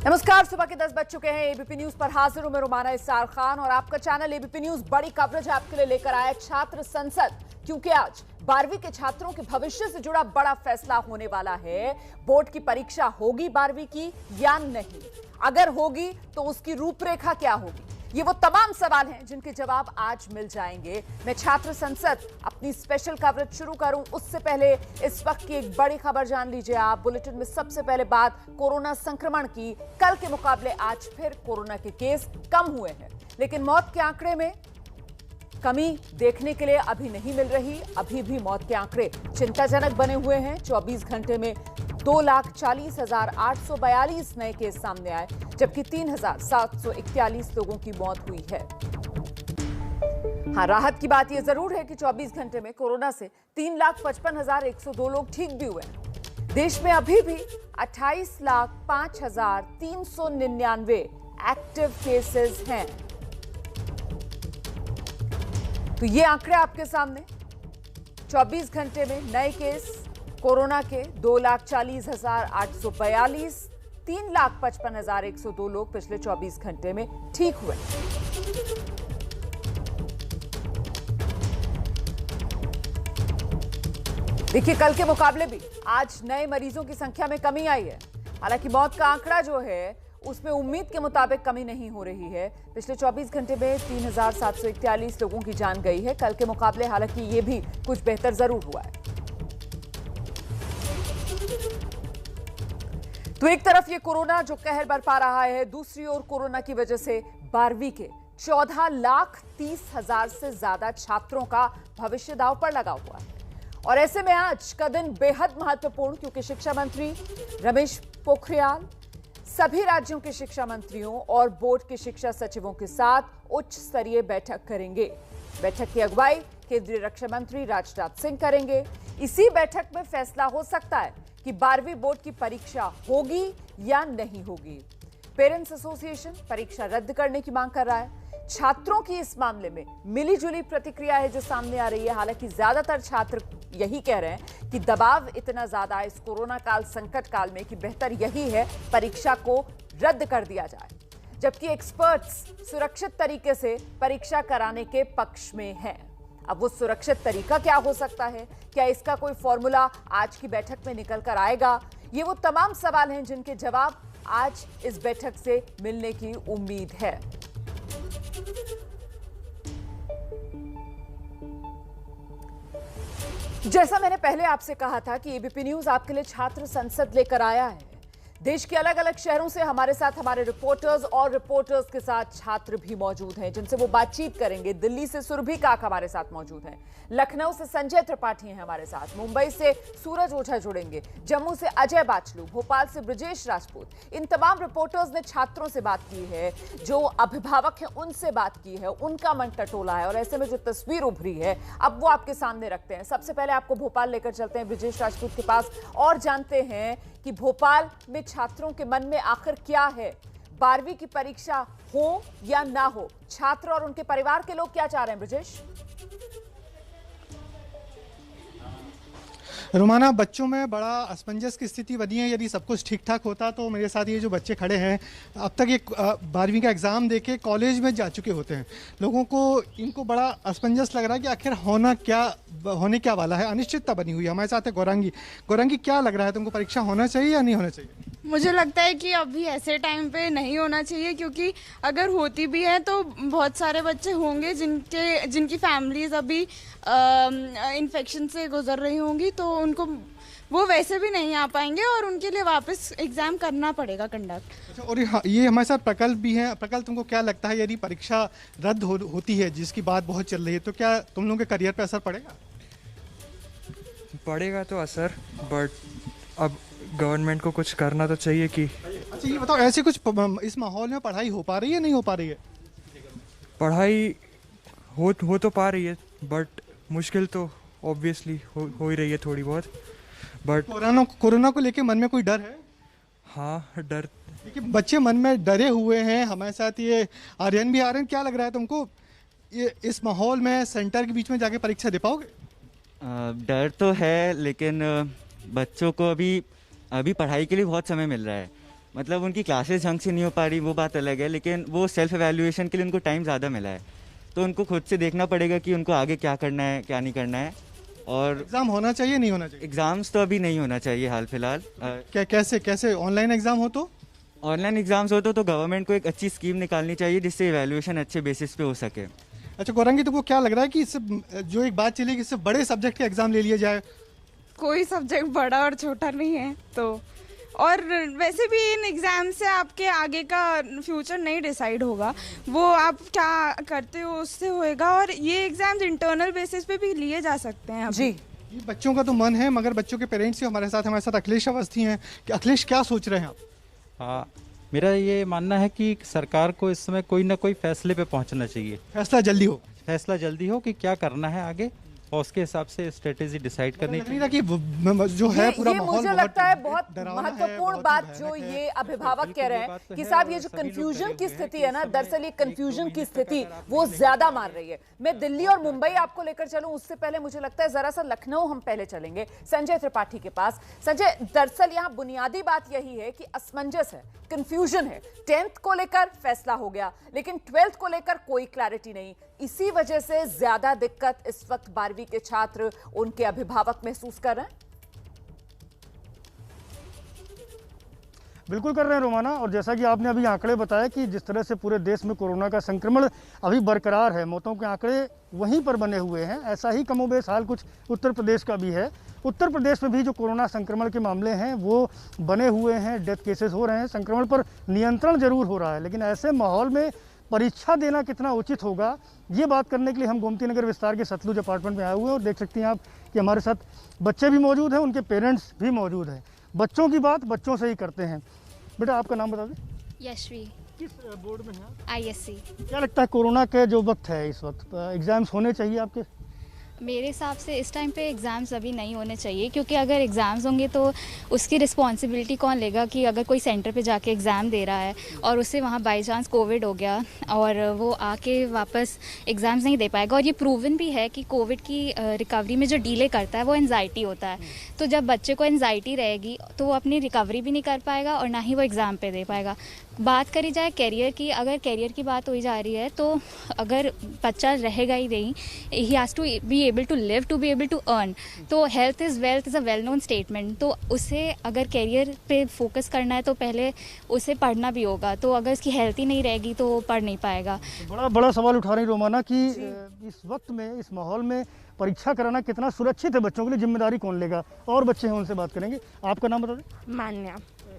नमस्कार, सुबह के 10 बज चुके हैं। एबीपी न्यूज पर हाजिर हूं मैं रुमाना इस्सार खान और आपका चैनल एबीपी न्यूज बड़ी कवरेज आपके लिए लेकर आया छात्र संसद, क्योंकि आज 12वीं के छात्रों के भविष्य से जुड़ा बड़ा फैसला होने वाला है। बोर्ड की परीक्षा होगी 12वीं की या नहीं, अगर होगी तो उसकी रूपरेखा क्या होगी, ये वो तमाम सवाल हैं जिनके जवाब आज मिल जाएंगे। मैं छात्र संसद अपनी स्पेशल कवरेज शुरू करूं उससे पहले इस वक्त की एक बड़ी खबर जान लीजिए आप। बुलेटिन में सबसे पहले बात कोरोना संक्रमण की। कल के मुकाबले आज फिर कोरोना के केस कम हुए हैं, लेकिन मौत के आंकड़े में कमी देखने के लिए अभी नहीं मिल रही। अभी भी मौत के आंकड़े चिंताजनक बने हुए हैं। 24 घंटे में 2,40,842 नए केस सामने आए, जबकि 3,741 लोगों की मौत हुई है। हाँ, राहत की बात यह जरूर है कि 24 घंटे में कोरोना से 3,55,102 लोग ठीक भी हुए हैं। देश में अभी भी 28,05,399 एक्टिव केसेस हैं। तो ये आंकड़े आपके सामने। 24 घंटे में नए केस कोरोना के 2,40,842, 3,55,102 लोग पिछले 24 घंटे में ठीक हुए। देखिए, कल के मुकाबले भी आज नए मरीजों की संख्या में कमी आई है। हालांकि मौत का आंकड़ा जो है उसमें उम्मीद के मुताबिक कमी नहीं हो रही है। पिछले 24 घंटे में 3,741 लोगों की जान गई है कल के मुकाबले। हालांकि ये भी कुछ बेहतर जरूर हुआ है। तो एक तरफ ये कोरोना जो कहर बरपा रहा है, दूसरी ओर कोरोना की वजह से 12वीं के 14,30,000 से ज्यादा छात्रों का भविष्य दांव पर लगा हुआ है। और ऐसे में आज का दिन बेहद महत्वपूर्ण, क्योंकि शिक्षा मंत्री रमेश पोखरियाल सभी राज्यों के शिक्षा मंत्रियों और बोर्ड के शिक्षा सचिवों के साथ उच्च स्तरीय बैठक करेंगे। बैठक की अगुवाई केंद्रीय रक्षा मंत्री राजनाथ सिंह करेंगे। इसी बैठक में फैसला हो सकता है कि 12वीं बोर्ड की परीक्षा होगी या नहीं होगी। पेरेंट्स एसोसिएशन परीक्षा रद्द करने की मांग कर रहा है। छात्रों की इस मामले में मिलीजुली प्रतिक्रिया है जो सामने आ रही है। हालांकि ज्यादातर छात्र यही कह रहे हैं कि दबाव इतना ज्यादा है इस कोरोना काल, संकट काल में, कि बेहतर यही है परीक्षा को रद्द कर दिया जाए। जबकि एक्सपर्ट्स सुरक्षित तरीके से परीक्षा कराने के पक्ष में हैं। अब वो सुरक्षित तरीका क्या हो सकता है, क्या इसका कोई फॉर्मूला आज की बैठक में निकल कर आएगा, ये वो तमाम सवाल हैं जिनके जवाब आज इस बैठक से मिलने की उम्मीद है। जैसा मैंने पहले आपसे कहा था कि एबीपी न्यूज आपके लिए छात्र संसद लेकर आया है। देश के अलग अलग शहरों से हमारे साथ हमारे रिपोर्टर्स और रिपोर्टर्स के साथ छात्र भी मौजूद हैं, जिनसे वो बातचीत करेंगे। दिल्ली से सुरभि काक हमारे साथ मौजूद हैं, लखनऊ से संजय त्रिपाठी हैं हमारे साथ, मुंबई से सूरज ओझा जुड़ेंगे, जम्मू से अजय बाचलू, भोपाल से ब्रजेश राजपूत। इन तमाम रिपोर्टर्स ने छात्रों से बात की है, जो अभिभावक हैं उनसे बात की है, उनका मन टटोला है और ऐसे में जो तस्वीर उभरी है अब वो आपके सामने रखते हैं। सबसे पहले आपको भोपाल लेकर चलते हैं ब्रजेश राजपूत के पास और जानते हैं कि भोपाल में छात्रों के मन में आखिर क्या है। 12वीं की परीक्षा हो या ना हो, छात्र और उनके परिवार के लोग क्या चाह रहे हैं? ब्रजेश। रुमाना, बच्चों में बड़ा असमंजस की स्थिति बनी है। यदि सब कुछ ठीक ठाक होता तो मेरे साथ ये जो बच्चे खड़े हैं अब तक ये 12वीं का एग्ज़ाम देके कॉलेज में जा चुके होते हैं। लोगों को इनको बड़ा असमंजस लग रहा है कि आखिर होने क्या वाला है। अनिश्चितता बनी हुई है। हमारे साथ है गौरांगी, क्या लग रहा है तुमको, परीक्षा होना चाहिए या नहीं होना चाहिए? मुझे लगता है कि अभी ऐसे टाइम पे नहीं होना चाहिए, क्योंकि अगर होती भी है तो बहुत सारे बच्चे होंगे जिनकी फैमिलीज अभी इन्फेक्शन से गुजर रही होंगी, तो उनको वो वैसे भी नहीं आ पाएंगे और उनके लिए वापस एग्जाम करना पड़ेगा कंडक्ट। अच्छा, और ये हमारे साथ प्रकल्प भी हैं। प्रकल्प, तुमको क्या लगता है यदि परीक्षा रद्द होती है, जिसकी बात बहुत चल रही है, तो क्या तुम लोगों के करियर पर असर पड़ेगा? पड़ेगा तो असर, बट अब गवर्नमेंट को कुछ करना तो चाहिए कि। अच्छा, ये बताओ, ऐसे कुछ इस माहौल में पढ़ाई हो पा रही है, नहीं हो पा रही है? पढ़ाई हो तो पा रही है, बट मुश्किल तो ऑब्वियसली हो ही रही है थोड़ी बहुत। बट कोरोना को लेके मन में कोई डर है? हाँ, डर। देखिए, बच्चे मन में डरे हुए हैं। हमारे साथ ये आर्यन भी आ रहे हैं। क्या लग रहा है तुमको, ये इस माहौल में सेंटर के बीच में जाके परीक्षा दे पाओगे? डर तो है, लेकिन बच्चों को अभी पढ़ाई के लिए बहुत समय मिल रहा है। मतलब उनकी क्लासेस ढंग से नहीं हो पा रही वो बात अलग है, लेकिन वो सेल्फ एवेल्यूएशन के लिए उनको टाइम ज़्यादा मिला है, तो उनको खुद से देखना पड़ेगा कि उनको आगे क्या करना है क्या नहीं करना है। और एग्जाम होना चाहिए नहीं होना चाहिए? एग्ज़ाम्स तो अभी नहीं होना चाहिए हाल फिलहाल। कैसे ऑनलाइन एग्जाम हो तो? ऑनलाइन एग्ज़ाम्स हो तो गवर्नमेंट को एक अच्छी स्कीम निकालनी चाहिए जिससे एवेल्यूएशन अच्छे बेसिस पे हो सके। अच्छा गौरंगी, तुमको क्या लग रहा है कि इससे जो एक बात चली कि इससे बड़े सब्जेक्ट के एग्जाम ले लिए जाए? कोई सब्जेक्ट बड़ा और छोटा नहीं है, तो और वैसे भी इन एग्ज़ाम से आपके आगे का फ्यूचर नहीं डिसाइड होगा, वो आप क्या करते हो उससे होएगा। और ये एग्ज़ाम्स इंटरनल बेसिस पे भी लिए जा सकते हैं जी। ये बच्चों का तो मन है, मगर बच्चों के पेरेंट्स ही हमारे साथ अखिलेश अवस्थी हैं कि अखिलेश क्या सोच रहे हैं आप? हाँ, मेरा ये मानना है कि सरकार को इस समय कोई ना कोई फैसले पे पहुंचना चाहिए। फैसला जल्दी हो कि क्या करना है आगे, और उसके हिसाब से स्ट्रेटेजी डिसाइड करनी चाहिए। कि जो है पूरा माहौल मुझे लगता है बहुत डरावना है, महत्वपूर्ण बहुत बात भयानक जो है। ये अभिभावक कह रहे हैं कि साहब ये जो कंफ्यूजन की स्थिति है ना, दरअसल ये कंफ्यूजन की स्थिति वो ज्यादा मार रही है। मैं दिल्ली और मुंबई आपको लेकर चलूं, उससे पहले मुझे लगता है जरा सा लखनऊ हम पहले चलेंगे संजय त्रिपाठी के पास। संजय, दरअसल यहाँ बुनियादी बात यही है कि असमंजस है, कंफ्यूजन है। 10th को लेकर फैसला हो गया, लेकिन 12th को लेकर कोई क्लैरिटी नहीं। इसी वजह से ज्यादा दिक्कत इस वक्त 12वीं के छात्र, उनके अभिभावक महसूस कर रहे हैं। बिल्कुल कर रहे हैं रोमाना, और जैसा कि आपने अभी आंकड़े बताया कि जिस तरह से पूरे देश में कोरोना का संक्रमण अभी बरकरार है, मौतों के आंकड़े वहीं पर बने हुए हैं, ऐसा ही कमोबेश हाल कुछ उत्तर प्रदेश का भी है। उत्तर प्रदेश में भी जो कोरोना संक्रमण के मामले हैं वो बने हुए हैं, डेथ केसेस हो रहे हैं, संक्रमण पर नियंत्रण जरूर हो रहा है, लेकिन ऐसे माहौल में परीक्षा देना कितना उचित होगा, ये बात करने के लिए हम गोमती नगर विस्तार के सतलुज अपार्टमेंट में आए हुए हैं। और देख सकती हैं आप कि हमारे साथ बच्चे भी मौजूद हैं, उनके पेरेंट्स भी मौजूद हैं। बच्चों की बात बच्चों से ही करते हैं। बेटा, आपका नाम बता दें। यशवी। किस बोर्ड में है? ISC। क्या लगता है कोरोना के जो वक्त है इस वक्त एग्जाम्स होने चाहिए आपके? मेरे हिसाब से इस टाइम पे एग्ज़ाम्स अभी नहीं होने चाहिए, क्योंकि अगर एग्ज़ाम्स होंगे तो उसकी रिस्पॉन्सिबिलिटी कौन लेगा कि अगर कोई सेंटर पे जाके एग्ज़ाम दे रहा है और उससे वहाँ बाई चांस कोविड हो गया और वो आके वापस एग्ज़ाम्स नहीं दे पाएगा। और ये प्रूवन भी है कि कोविड की रिकवरी में जो डिले करता है वो एनजाइटी होता है। तो जब बच्चे को एनजाइटी रहेगी तो वो अपनी रिकवरी भी नहीं कर पाएगा और ना ही वो एग्ज़ाम पे दे पाएगा। बात करी जाए कैरियर की, अगर कैरियर की बात हुई जा रही है तो अगर बच्चा रहेगा ही नहीं, he has to be able to live, to be able to earn. तो health is wealth is a well known statement. तो उसे अगर कैरियर पे फोकस करना है तो पहले उसे पढ़ना भी होगा। तो अगर उसकी हेल्थ ही नहीं रहेगी तो वो पढ़ नहीं पाएगा। बड़ा सवाल उठा रही रोमाना कि इस वक्त में, इस माहौल में परीक्षा कराना कितना सुरक्षित है बच्चों के लिए, जिम्मेदारी कौन लेगा? और बच्चे हैं, उनसे बात करेंगे। आपका नाम बता दें। मान्या।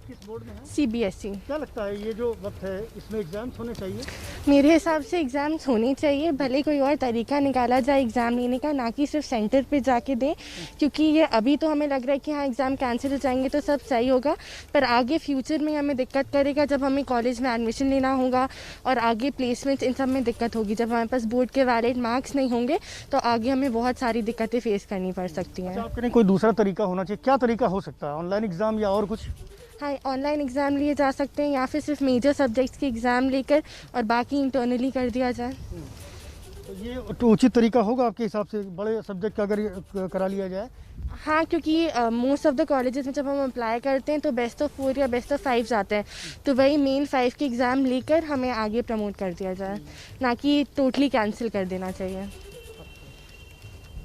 किस बोर्ड में है? CBSE। क्या लगता है ये जो वक्त है इसमें एग्जाम्स होने चाहिए? मेरे हिसाब से एग्ज़ाम्स होने चाहिए, भले कोई और तरीका निकाला जाए एग्ज़ाम लेने का, ना कि सिर्फ सेंटर पे जाके दें। क्योंकि ये अभी तो हमें लग रहा है कि हाँ एग्ज़ाम कैंसिल हो जाएंगे तो सब सही होगा, पर आगे फ्यूचर में हमें दिक्कत करेगा जब हमें कॉलेज में एडमिशन लेना होगा और आगे प्लेसमेंट, इन सब में दिक्कत होगी। जब हमारे पास बोर्ड के वैलिड मार्क्स नहीं होंगे तो आगे हमें बहुत सारी दिक्कतें फेस करनी पड़ सकती हैं। आपके लिए कोई दूसरा तरीका होना चाहिए? क्या तरीका हो सकता है? ऑनलाइन एग्ज़ाम या और कुछ? हाँ, ऑनलाइन एग्ज़ाम लिए जा सकते हैं या फिर सिर्फ मेजर सब्जेक्ट्स के एग्ज़ाम लेकर और बाकी इंटरनली कर दिया जाए। तो ये तो उचित तरीका होगा आपके हिसाब से, बड़े सब्जेक्ट का अगर ये करा लिया जाए? हाँ, क्योंकि मोस्ट ऑफ द कॉलेजेस में जब हम अप्लाई करते हैं तो बेस्ट ऑफ 4 या बेस्ट ऑफ 5 आते हैं, तो वही मेन 5 के एग्ज़ाम लेकर हमें आगे प्रमोट कर दिया जाए, ना कि टोटली कैंसिल कर देना चाहिए।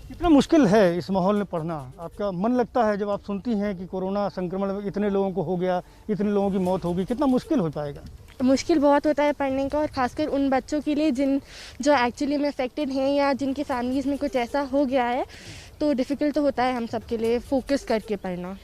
कितना मुश्किल है इस माहौल में पढ़ना? आपका मन लगता है जब आप सुनती हैं कि कोरोना संक्रमण में इतने लोगों को हो गया, इतने लोगों की मौत होगी, कितना मुश्किल हो पाएगा? मुश्किल बहुत होता है पढ़ने का, और ख़ासकर उन बच्चों के लिए जो एक्चुअली में अफेक्टेड हैं या जिनके फैमिलीज़ में कुछ ऐसा हो गया है, तो डिफ़िकल्ट तो होता है हम सब के लिए फोकस करके पढ़ना।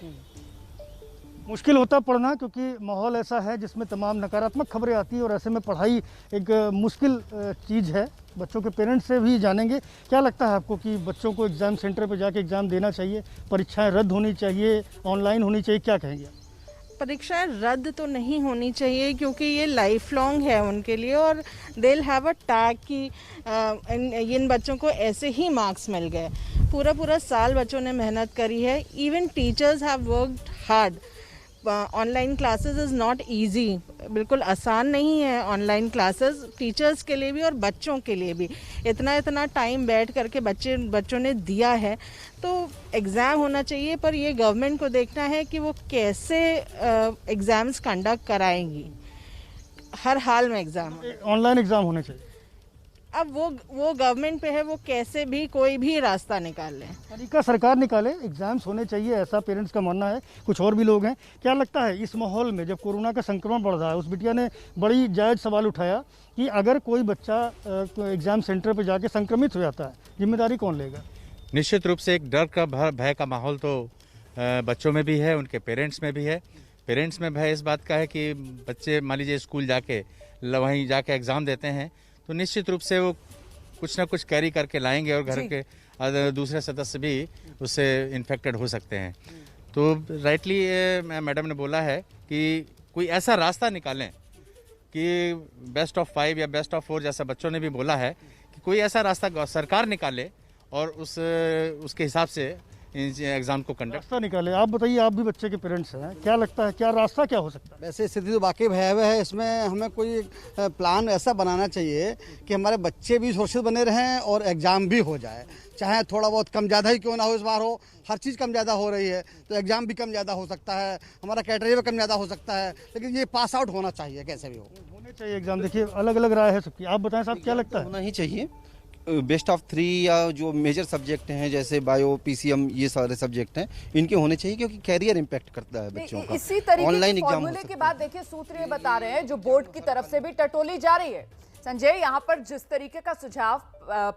मुश्किल होता है पढ़ना, क्योंकि माहौल ऐसा है जिसमें तमाम नकारात्मक खबरें आती हैं और ऐसे में पढ़ाई एक मुश्किल चीज़ है। बच्चों के पेरेंट्स से भी जानेंगे। क्या लगता है आपको कि बच्चों को एग्ज़ाम सेंटर पर जाके एग्ज़ाम देना चाहिए, परीक्षाएं रद्द होनी चाहिए, ऑनलाइन होनी चाहिए, क्या कहेंगे? परीक्षाएं रद्द तो नहीं होनी चाहिए, क्योंकि ये लाइफ लॉन्ग है उनके लिए, और they will have a tag कि इन बच्चों को ऐसे ही मार्क्स मिल गए। पूरा साल बच्चों ने मेहनत करी है। Even teachers have worked hard. Online classes is not easy. बिल्कुल आसान नहीं है ऑनलाइन क्लासेस, टीचर्स के लिए भी और बच्चों के लिए भी। इतना टाइम बैठ करके बच्चों ने दिया है, तो एग्ज़ाम होना चाहिए, पर ये गवर्नमेंट को देखना है कि वो कैसे एग्ज़ाम्स कंडक्ट कराएंगी। हर हाल में एग्ज़ाम, ऑनलाइन एग्ज़ाम होने चाहिए। अब वो गवर्नमेंट पे है, वो कैसे भी कोई भी रास्ता निकाल लें, तरीका सरकार निकाले, एग्जाम्स होने चाहिए, ऐसा पेरेंट्स का मानना है। कुछ और भी लोग हैं। क्या लगता है इस माहौल में जब कोरोना का संक्रमण बढ़ रहा है, उस बिटिया ने बड़ी जायज़ सवाल उठाया कि अगर कोई बच्चा एग्ज़ाम सेंटर पर जाके संक्रमित हो जाता है, जिम्मेदारी कौन लेगा? निश्चित रूप से एक डर का भय का माहौल तो बच्चों में भी है, उनके पेरेंट्स में भी है। पेरेंट्स में भय इस बात का है कि बच्चे मान लीजिए स्कूल जाके वहीं जाके एग्ज़ाम देते हैं, तो निश्चित रूप से वो कुछ ना कुछ कैरी करके लाएंगे और घर के दूसरे सदस्य भी उससे इन्फेक्टेड हो सकते हैं। तो राइटली मैडम ने बोला है कि कोई ऐसा रास्ता निकालें कि बेस्ट ऑफ 5 या बेस्ट ऑफ 4 जैसा बच्चों ने भी बोला है कि कोई ऐसा रास्ता सरकार निकाले और उसके हिसाब से एग्जाम को कंडक्ट निकाले। आप बताइए, आप भी बच्चे के पेरेंट्स हैं, क्या लगता है क्या रास्ता क्या हो सकता है? वैसे स्थिति तो वाकई भयावह है। इसमें हमें कोई प्लान ऐसा बनाना चाहिए कि हमारे बच्चे भी सुरक्षित बने रहें और एग्ज़ाम भी हो जाए, चाहे थोड़ा बहुत कम ज़्यादा ही क्यों ना हो। इस बार हो, हर चीज़ कम ज़्यादा हो रही है, तो एग्ज़ाम भी कम ज़्यादा हो सकता है, हमारा क्राइटेरिया भी कम ज़्यादा हो सकता है, लेकिन ये पास आउट होना चाहिए, कैसे भी हो होने चाहिए एग्ज़ाम। देखिए अलग अलग राय है सबकी, आप बताएं साहब क्या लगता है? होना ही चाहिए। बेस्ट ऑफ 3 या जो मेजर सब्जेक्ट हैं जैसे बायो, पीसीएम, ये सारे सब्जेक्ट हैं, इनके होने चाहिए क्योंकि कैरियर इम्पैक्ट करता है बच्चों का। इसी तरीके ऑनलाइन के फॉर्मूले के बाद देखिए सूत्र ये बता रहे हैं जो बोर्ड की तरफ से भी टटोली जा रही है। संजय, यहाँ पर जिस तरीके का सुझाव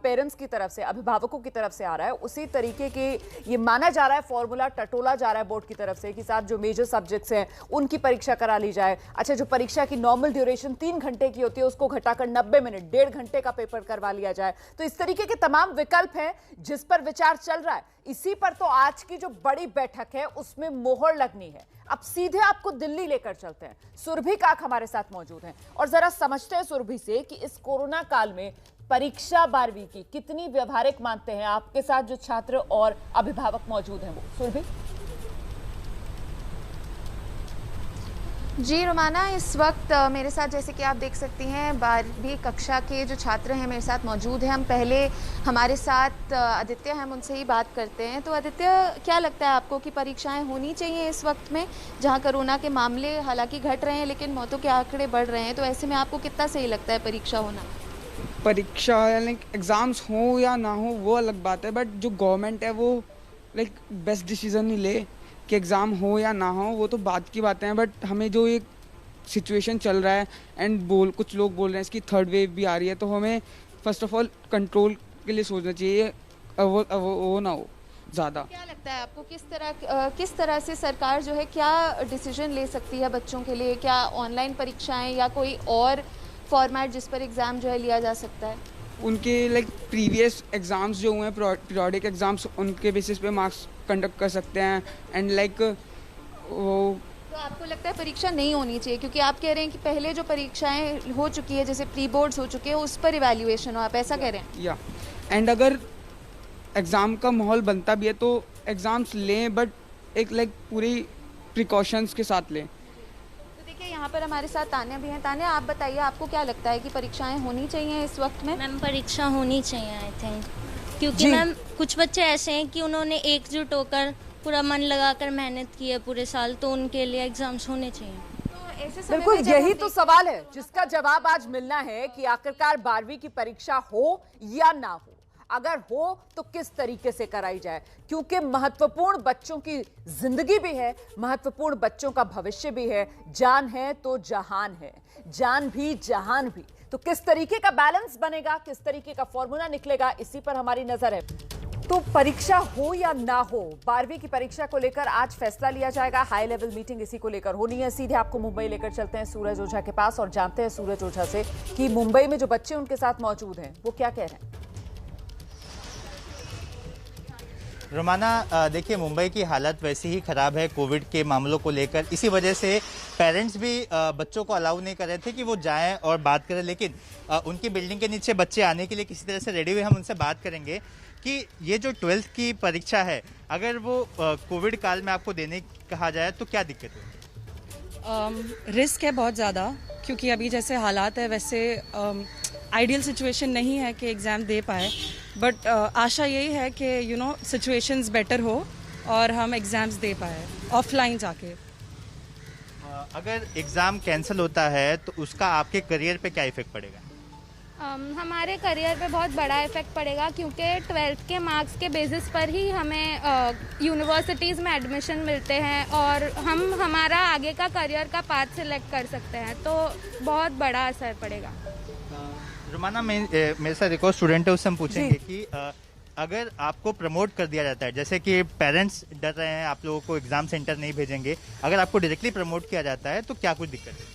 पेरेंट्स की तरफ से, अभिभावकों की तरफ से आ रहा है, उसी तरीके के ये माना जा रहा है फॉर्मूला टटोला जा रहा है बोर्ड की तरफ से कि साथ जो मेजर सब्जेक्ट्स हैं उनकी परीक्षा करा ली जाए। अच्छा, जो परीक्षा की नॉर्मल ड्यूरेशन 3 घंटे की होती है उसको घटाकर 90 मिनट, 1.5 घंटे का पेपर करवा लिया जाए। तो इस तरीके के तमाम विकल्प हैं जिस पर विचार चल रहा है। इसी पर तो आज की जो बड़ी बैठक है उसमें मोहर लगनी है। अब सीधे आपको दिल्ली लेकर चलते हैं। सुरभि काक हमारे साथ मौजूद हैं और जरा समझते हैं सुरभि से कि इस कोरोना काल में परीक्षा 12वीं की कितनी व्यवहारिक मानते हैं। आपके साथ जो छात्र और अभिभावक मौजूद हैं वो सुरभि। जी रोमाना, इस वक्त मेरे साथ जैसे कि आप देख सकती हैं 12वीं कक्षा के जो छात्र हैं मेरे साथ मौजूद हैं। हम पहले हमारे साथ आदित्य, हम उनसे ही बात करते हैं। तो आदित्य, क्या लगता है आपको कि परीक्षाएं होनी चाहिए इस वक्त में जहां कोरोना के मामले हालांकि घट रहे हैं लेकिन मौतों के आंकड़े बढ़ रहे हैं, तो ऐसे में आपको कितना सही लगता है परीक्षा होना? परीक्षा यानी एग्ज़ाम्स हो या ना हो वो अलग बात है, बट जो गवर्नमेंट है वो बेस्ट डिसीजन ही ले कि एग्ज़ाम हो या ना हो, वो तो बात की बातें हैं। बट हमें जो एक सिचुएशन चल रहा है एंड कुछ लोग बोल रहे हैं इसकी 3rd वेव भी आ रही है, तो हमें फर्स्ट ऑफ ऑल कंट्रोल के लिए सोचना चाहिए, वो ना हो ज़्यादा। क्या लगता है आपको किस तरह से सरकार जो है क्या डिसीजन ले सकती है बच्चों के लिए? क्या ऑनलाइन परीक्षाएं या कोई और फॉर्मेट जिस पर एग्ज़ाम जो है लिया जा सकता है? उनके प्रीवियस एग्ज़ाम्स जो हुए हैं, पीरियोडिक एग्ज़ाम्स, उनके बेसिस पे मार्क्स कंडक्ट कर सकते हैं एंड वो। तो आपको लगता है परीक्षा नहीं होनी चाहिए क्योंकि आप कह रहे हैं कि पहले जो परीक्षाएं हो चुकी है जैसे प्री बोर्ड्स हो चुके हैं उस पर इवैल्यूएशन हो, आप ऐसा कह रहे हैं? या एंड अगर एग्ज़ाम का माहौल बनता भी है तो एग्ज़ाम्स लें, बट एक पूरी प्रिकॉशंस के साथ लें। यहाँ पर हमारे साथ तान्या भी हैं। तान्या, आप बताइए आपको क्या लगता है कि परीक्षाएं होनी चाहिए इस वक्त में? मैम, परीक्षा होनी चाहिए आई थिंक, क्योंकि मैम कुछ बच्चे ऐसे हैं कि उन्होंने एकजुट होकर पूरा मन लगाकर मेहनत की है पूरे साल, तो उनके लिए एग्जाम्स होने चाहिए। तो ऐसे बिल्कुल यही तो सवाल है जिसका जवाब आज मिलना है कि आखिरकार 12वीं की परीक्षा हो या ना हो। अगर हो तो किस तरीके से कराई जाए, क्योंकि महत्वपूर्ण बच्चों की जिंदगी भी है, महत्वपूर्ण बच्चों का भविष्य भी है। जान है तो जहान है, जान भी जहान भी। तो किस तरीके का बैलेंस बनेगा, किस तरीके का फॉर्मूला निकलेगा, इसी पर हमारी नजर है। तो परीक्षा हो या ना हो, 12वीं की परीक्षा को लेकर आज फैसला लिया जाएगा। हाई लेवल मीटिंग इसी को लेकर होनी है। सीधे आपको मुंबई लेकर चलते हैं सूरज ओझा के पास और जानते हैं सूरज ओझा से कि मुंबई में जो बच्चे उनके साथ मौजूद हैं वो क्या कह रहे हैं। रोमाना, देखिए मुंबई की हालत वैसे ही ख़राब है कोविड के मामलों को लेकर। इसी वजह से पेरेंट्स भी बच्चों को अलाउ नहीं कर रहे थे कि वो जाएं और बात करें, लेकिन उनकी बिल्डिंग के नीचे बच्चे आने के लिए किसी तरह से रेडी हुए। हम उनसे बात करेंगे कि ये जो 12th की परीक्षा है, अगर वो कोविड काल में आपको देने कहा जाए तो क्या दिक्कत है? रिस्क है बहुत ज़्यादा, क्योंकि अभी जैसे हालात है वैसे आइडियल सिचुएशन नहीं है कि एग्ज़ाम दे पाए, बट आशा यही है कि सिचुएशंस बेटर हो और हम एग्ज़ाम्स दे पाए ऑफलाइन जाके। अगर एग्ज़ाम कैंसिल होता है तो उसका आपके करियर पे क्या इफेक्ट पड़ेगा? हमारे करियर पे बहुत बड़ा इफेक्ट पड़ेगा, क्योंकि 12th के मार्क्स के बेसिस पर ही हमें यूनिवर्सिटीज़ में एडमिशन मिलते हैं और हम हमारा आगे का करियर का पाथ सिलेक्ट कर सकते हैं, तो बहुत बड़ा असर पड़ेगा। रुमाना, मेरे साथ एक और स्टूडेंट है, उससे हम पूछेंगे कि अगर आपको प्रमोट कर दिया जाता है, जैसे कि पेरेंट्स डर रहे हैं आप लोगों को एग्जाम सेंटर नहीं भेजेंगे, अगर आपको डायरेक्टली प्रमोट किया जाता है तो क्या कुछ दिक्कत है?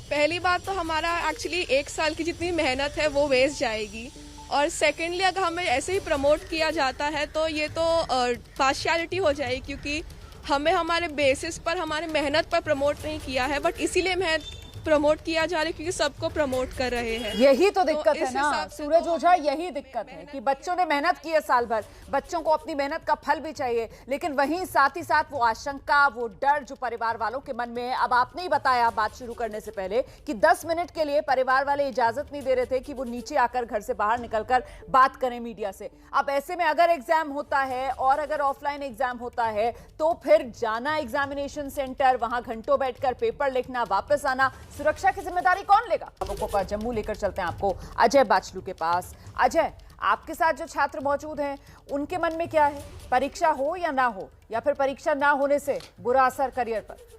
पहली बात तो हमारा एक्चुअली 1 साल की जितनी मेहनत है वो वेस्ट जाएगी, और सेकेंडली अगर हमें ऐसे ही प्रमोट किया जाता है तो ये तो पार्शियलिटी हो जाएगी, क्योंकि हमें हमारे बेसिस पर हमारे मेहनत पर प्रमोट नहीं किया है, बट इसीलिए मेहनत प्रमोट किया जा रहा है क्योंकि सबको प्रमोट कर रहे हैं। यही तो दिक्कत है ना सूरज ओझा, यही दिक्कत है कि बच्चों ने मेहनत की है साल भर, बच्चों को अपनी मेहनत का फल भी चाहिए, लेकिन वहीं साथ ही साथ वो आशंका, वो डर जो परिवार वालों के मन में है। अब आपने ही बताया बात शुरू करने से पहले कि 10 मिनट के लिए परिवार वाले इजाजत नहीं दे रहे थे कि वो नीचे आकर घर से बाहर निकलकर बात करें मीडिया से। अब ऐसे में अगर एग्जाम होता है और अगर ऑफलाइन एग्जाम होता है तो फिर जाना एग्जामिनेशन सेंटर, वहां घंटों बैठकर पेपर लिखना, वापस आना, सुरक्षा की जिम्मेदारी कौन लेगा? आपको का जम्मू लेकर चलते हैं आपको अजय बाचलू के पास। अजय, आपके साथ जो छात्र मौजूद हैं उनके मन में क्या है? परीक्षा हो या ना हो, या फिर परीक्षा ना होने से बुरा असर करियर पर?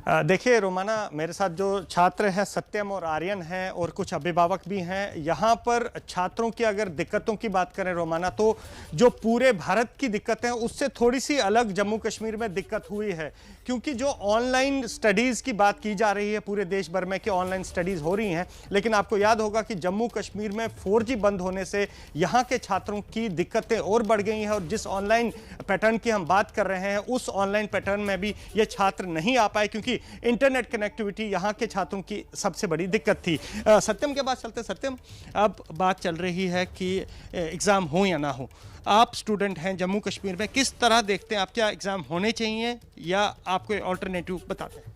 देखिए रोमाना, मेरे साथ जो छात्र हैं सत्यम और आर्यन हैं और कुछ अभिभावक भी हैं। यहाँ पर छात्रों की अगर दिक्कतों की बात करें रोमाना, तो जो पूरे भारत की दिक्कत है उससे थोड़ी सी अलग जम्मू कश्मीर में दिक्कत हुई है, क्योंकि जो ऑनलाइन स्टडीज़ की बात की जा रही है पूरे देश भर में कि ऑनलाइन स्टडीज़ हो रही हैं, लेकिन आपको याद होगा कि जम्मू कश्मीर में 4G बंद होने से यहाँ के छात्रों की दिक्कतें और बढ़ गई हैं, और जिस ऑनलाइन पैटर्न की हम बात कर रहे हैं उस ऑनलाइन पैटर्न में भी ये छात्र नहीं आ पाए, क्योंकि इंटरनेट कनेक्टिविटी यहाँ के छात्रों की सबसे बड़ी दिक्कत थी। सत्यम के बाद चलते। सत्यम, अब बात चल रही है कि एग्ज़ाम हो या ना हो, आप स्टूडेंट हैं जम्मू कश्मीर में, किस तरह देखते हैं आप? क्या एग्ज़ाम होने चाहिए या आप कोई ऑल्टरनेटिव बताते हैं?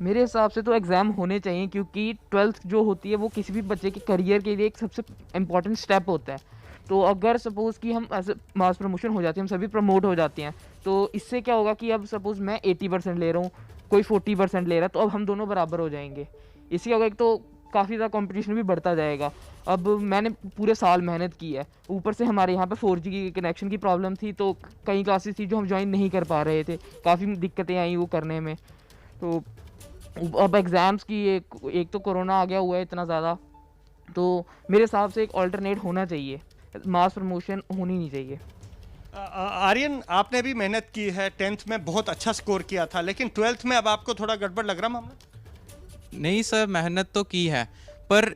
मेरे हिसाब से तो एग्ज़ाम होने चाहिए, क्योंकि 12th जो होती है वो किसी भी बच्चे के करियर के लिए एक सबसे इम्पॉर्टेंट स्टेप होता है। तो अगर सपोज़ कि हम एज मास प्रमोशन हो जाते हैं, हम सभी प्रमोट हो जाते हैं, तो इससे क्या होगा कि अब सपोज़ मैं 80% ले रहा हूँ, कोई 40% ले रहा है, तो अब हम दोनों बराबर हो जाएंगे। इससे होगा एक तो काफ़ी ज़्यादा कंपटीशन भी बढ़ता जाएगा। अब मैंने पूरे साल मेहनत की है, ऊपर से हमारे यहाँ पे 4G की कनेक्शन की प्रॉब्लम थी, तो कई क्लासेस थी जो हम ज्वाइन नहीं कर पा रहे थे, काफ़ी दिक्कतें आई वो करने में। तो अब एग्ज़ाम्स की एक तो कोरोना आ गया हुआ है इतना ज़्यादा, तो मेरे हिसाब से एक ऑल्टरनेट होना चाहिए, मास प्रमोशन होनी नहीं चाहिए। आर्यन, आपने भी मेहनत की है, 10th में बहुत अच्छा स्कोर किया था, लेकिन 12th में अब आपको थोड़ा गड़बड़ लग रहा मामला? नहीं सर, मेहनत तो की है, पर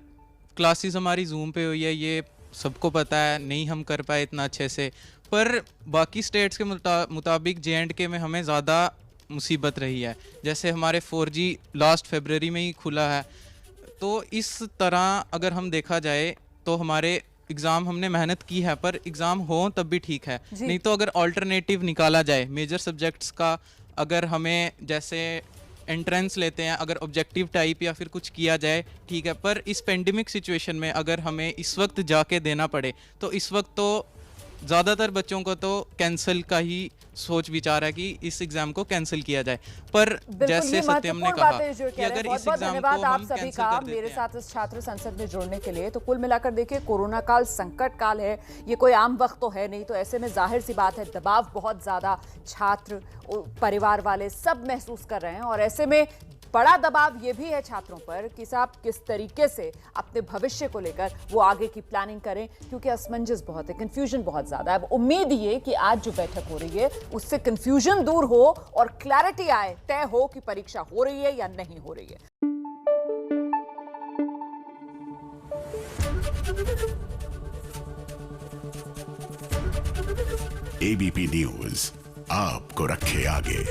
क्लासेस हमारी जूम पे हुई है, ये सबको पता है, नहीं हम कर पाए इतना अच्छे से। पर बाकी स्टेट्स के मुताबिक J&K में हमें ज़्यादा मुसीबत रही है। जैसे हमारे 4G लास्ट फरवरी में ही खुला है, तो इस तरह अगर हम देखा जाए तो हमारे एग्ज़ाम, हमने मेहनत की है पर एग्ज़ाम हो तब भी ठीक है, नहीं तो अगर ऑल्टरनेटिव निकाला जाए मेजर सब्जेक्ट्स का, अगर हमें जैसे एंट्रेंस लेते हैं, अगर ऑब्जेक्टिव टाइप या फिर कुछ किया जाए ठीक है, पर इस पेंडेमिक सिचुएशन में अगर हमें इस वक्त जाके देना पड़े तो इस वक्त तो ज़्यादातर बच्चों को तो कैंसिल का ही सोच विचार है कि इस एग्ज़ाम को कैंसिल किया जाए। पर जैसे सत्यम ने कहा कि अगर इस एग्ज़ाम को हम कैंसिल कर देते मेरे साथ इस छात्र संसद में जुड़ने के लिए, तो कुल मिलाकर देखिए कोरोना काल संकट काल है, ये कोई आम वक्त तो है नहीं, तो ऐसे में जाहिर सी बात है दबाव बहुत ज़्यादा छात्र, परिवार वाले सब महसूस कर रहे हैं, और ऐसे में बड़ा दबाव ये भी है छात्रों पर कि साहब किस तरीके से अपने भविष्य को लेकर वो आगे की प्लानिंग करें, क्योंकि असमंजस बहुत है, कंफ्यूजन बहुत ज्यादा है। अब उम्मीद ये कि आज जो बैठक हो रही है उससे कंफ्यूजन दूर हो और क्लैरिटी आए, तय हो कि परीक्षा हो रही है या नहीं हो रही है। ABP न्यूज आपको रखे आगे।